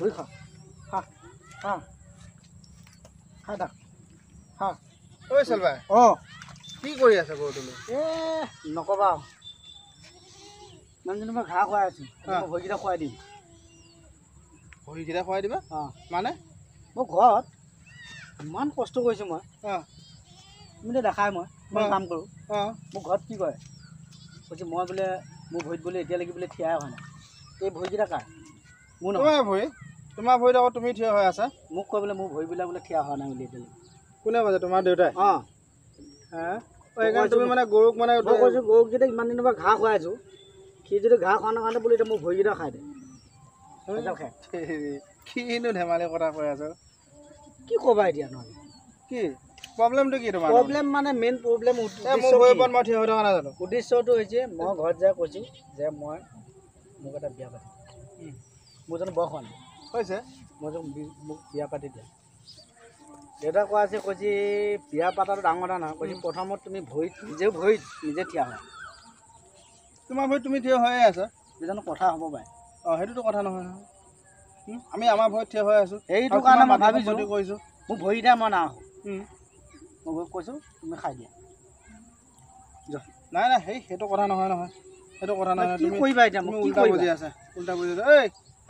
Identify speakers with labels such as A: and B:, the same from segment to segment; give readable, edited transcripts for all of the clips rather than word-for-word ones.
A: ধুই খা খা খা খা দা খা
B: ঐ চলবা কি কৰি আছে গৰুটোলৈ
A: নকবা মানুহজনী মই ঘাঁহ খুৱাই আছোঁ ভৰিকেইটা খুৱাই দিম
B: ভৰিকেইটা খুৱাই দিবা মানে
A: মই ঘৰত ইমান কষ্ট কৰিছোঁ মই তুমি দেখাই মই কাম কৰোঁ মোক ঘৰত কি কৰে কৈছে মই বোলে মোৰ ভৰিত বোলে এতিয়ালৈকে বোলে থিয়াই হোৱা নাই এই ভৰিকেইটা কাৰ মোৰ নহয়
B: ভৰি তোমাৰ ভৰিত আকৌ তুমি থিয় হৈ আছা
A: মোক কয় বোলে মোৰ ভৰিবিলাক বোলে থিয়া হোৱা নাই বুলি এতিয়ালৈকে
B: কোনে কৈছে তোমাৰ দেউতাই সেইকাৰণে তুমি মানে গৰুক মানে
A: মই কৈছোঁ গৰুকেইটা ইমান দিনৰ পৰা ঘাঁহ খুৱাই আছোঁ সি যদি ঘাঁহ খোৱা কাৰণে বোলে এতিয়া মোৰ ভৰিকেইটা খাই দে খায়
B: কিনো ধেমালি কথা কৈ আছ
A: কি ক'বা এতিয়া নহ'লে
B: কি প্ৰব্লেমটো কি তোমাৰ
A: প্ৰব্লেম মানে মেইন প্ৰব্লেম
B: মোৰ ভৰিৰ ওপৰত মই থিয় হৈ থকা নাই জানো
A: উদ্দেশ্যটো হৈছে মই ঘৰত যাই কৈছোঁ যে মই মোক এটা বিয়া পাতিম মোৰ জানো বয়স হোৱা নাই
B: হৈছে
A: মই যে মোক বিয়া পাতি দিয়া দেউতা কোৱা আছে কৈছে বিয়া পাতাটো ডাঙৰ কথা নহয় কৈছে প্ৰথমত তুমি ভৰিত নিজে থিয়া হয়
B: তোমাৰ ভৰিত তুমি থিয় হৈয়ে আছা
A: জানো কথা হ'ব পাৰে
B: সেইটোতো কথা নহয় নহয় আমি আমাৰ ভৰিত থিয় হৈ আছোঁ
A: সেইটো কাৰণে মই ভাবিছোঁ
B: কৰিছোঁ
A: মোক ভৰিতে মই নাহোঁ মই কৈছোঁ তুমি খাই দিয়া
B: নাই নাই সেইটো কথা নহয় নহয় সেইটো কথা নহয়
A: কি কৰিবা এতিয়া মোক
B: উল্টা বুজি আছা উল্টা বুজি আছা ঐ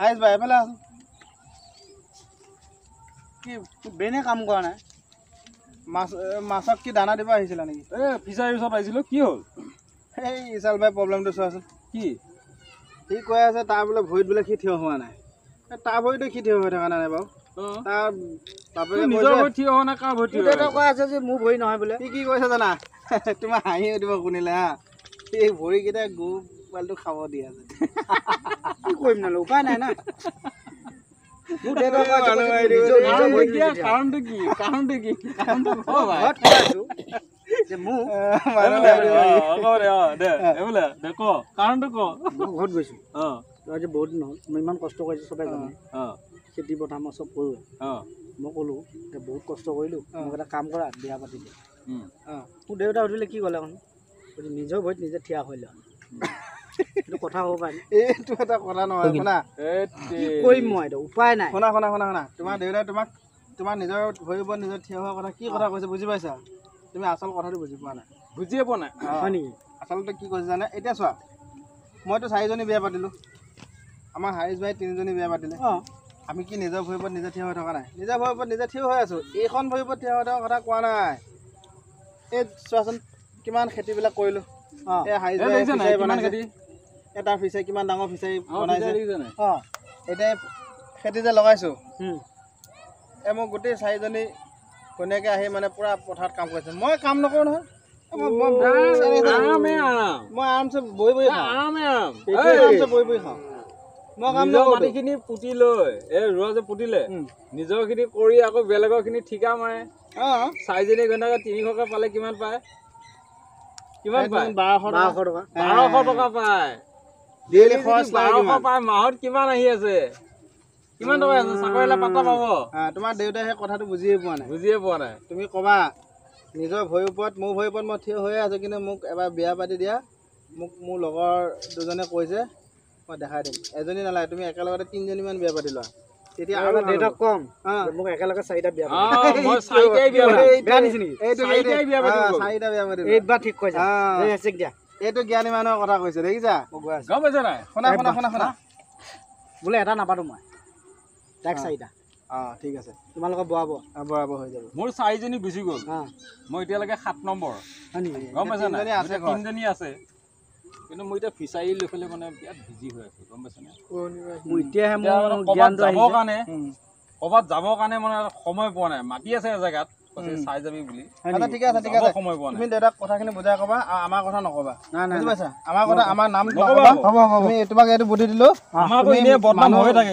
B: আইছ বা এফালে আছোন কি
A: বেনে কাম কৰা নাই
B: মাছক কি দানা দিব আহিছিলা নেকি
C: ফিচাৰীৰ ওচৰত আহিছিলোঁ কি হ'ল
B: সেই ইছাল ভাই প্ৰব্লেমটো চোৱাচোন
C: কি
B: সি কৈ আছে তাৰ বোলে ভৰিত বোলে সি থিয় হোৱা নাই তাৰ ভৰিটো সি থিয় হৈ থকা নাই বাৰু তাৰ বাপেকে
C: নিজৰ ভৰিত থিয় হোৱা নাই কাৰ ভৰিত থিয়
A: দেউতা কৈ আছে যে মোৰ ভৰি নহয় বোলে
B: সি কি কৈছে জানা তোমাৰ হাঁহি উঠিব শুনিলে হা এই ভৰিকেইটা গৰু পোৱালিটো খাব দি আছে
A: কি কৰিম নহ'লে উপায় নাই না মোৰ দেউতা
C: কাৰণটো কি কাৰণটো কি
A: ঘৰত কৈ আছোঁ যে মোৰ
C: কাৰণটো ক
A: মই ঘৰত গৈছোঁ আজি বহুত দিন হ'ল মই ইমান কষ্ট কৰিছোঁ চবে জানে খেতি পথাৰ মই চব কৰোঁ মই ক'লোঁ যে বহুত কষ্ট কৰিলোঁ মোক এটা কাম কৰা বিয়া পাতি দিয়া মোৰ দেউতা সুধিলে কি ক'লে মানে নিজৰ ভৰিত নিজে থিয়া হৈ লয় এইটো কথা হ'ব পাৰে
B: এইটো এটা কথা নহয় শুনা
A: কি কৰিম মই এইটো উপায় নাই
B: শুনা শুনা শুনা শুনা তোমাৰ দেউতাই তোমাক তোমাৰ নিজৰ ভৰিৰ ওপৰত নিজৰ থিয় হোৱা কথা কি কথা কৈছে বুজি পাইছা তুমি আচল কথাটো বুজি পোৱা নাই
C: বুজিয়ে পোৱা নাই
A: হয় নেকি
B: আচলতে কি কৈছে জানে এতিয়া চোৱা মইতো 4জনী বিয়া পাতিলোঁ আমাৰ হাৰিছ ভাই 3জনী বিয়া পাতিলে আমি কি নিজৰ ভৰিৰ ওপৰত নিজে থিয় হৈ থকা নাই নিজৰ ভৰিৰ ওপৰত নিজে থিয় হৈ আছোঁ এইখন ভৰিৰ ওপৰত থিয় হৈ থকা কথা কোৱা নাই এই চোৱাচোন কিমান খেতিবিলাক কৰিলোঁ এই হাৰিছ ভাই ফিচাৰী বনাইছে এটা ফিচাৰী কিমান ডাঙৰ ফিচাৰী বনাইছে এতিয়া খেতি যে লগাইছোঁ এই মোক গোটেই 4জনী ধুনীয়াকৈ আহি মানে পূৰা পথাৰত কাম কৰিছে মই কাম নকৰোঁ নহয় মই আৰামছে বহি বহি খাওঁ মই কাম
C: মাটিখিনি পুতি লৈ এই ৰোৱা যে পুতিলে নিজৰখিনি কৰি আকৌ বেলেগৰখিনি ঠিকা মাৰে 4জনী ঘণ্টাকে 300কে পালে কিমান পায় কিমান পায় 1200 টকা পায়
B: ডেইলি খৰচ
C: 1200 পায় মাহত কিমান আহি আছে কিমান টকা আছে চাকৰিলে পাত্তা পাব
B: তোমাৰ দেউতাই সেই কথাটো বুজিয়ে পোৱা নাই তুমি ক'বা নিজৰ ভৰিৰ ওপৰত মোৰ ভৰিৰ ওপৰত মই থিয় হৈয়ে আছোঁ কিন্তু মোক এবাৰ বিয়া পাতি দিয়া মোক মোৰ লগৰ দুজনে কৈছে মই দেখাই দিম এজনী নালাগে তুমি একেলগতে 3জনীমান বিয়া পাতি লোৱা তেতিয়া আৰু
A: দেউতাক কম মোক একেলগে 4টা বিয়া এইবাৰ ঠিক কৈছা
B: এইটো জ্ঞানী মানুহৰ কথা কৈছে দেখিছা
C: গম পাইছা নাই
B: শুনা শুনা শুনা শুনা
A: বোলে এটা নাপাতো মই তাক 4টা
B: ঠিক আছে
A: তোমালোকৰ বৰাব
B: হৈ যাব
C: মোৰ 4জনী গুচি গ'ল মই এতিয়ালৈকে 7 নম্বৰ গম পাইছা নাই 3জনী আছে কিন্তু মই এতিয়া ফিচাৰী লৈ পেলাই মানে বিৰাট বিজি হৈ আছোঁ গম পাইছা নাই
A: মোৰ এতিয়াহে
C: ক'ৰবাত যাবৰ কাৰণে মানে সময় পোৱা নাই মাতি আছে জেগাত চাই যাবি বুলি
B: ঠিক আছে সময় পোৱা নাই তুমি দেউতাক কথাখিনি বুজাই ক'বা আমাৰ কথা নক'বা বুজি পাইছা আমাৰ কথা আমাৰ নাম নক'বা তুমি তোমাক এইটো বুদ্ধি দিলোঁ
C: আমাৰতো এনেই বদনাম হৈ থাকে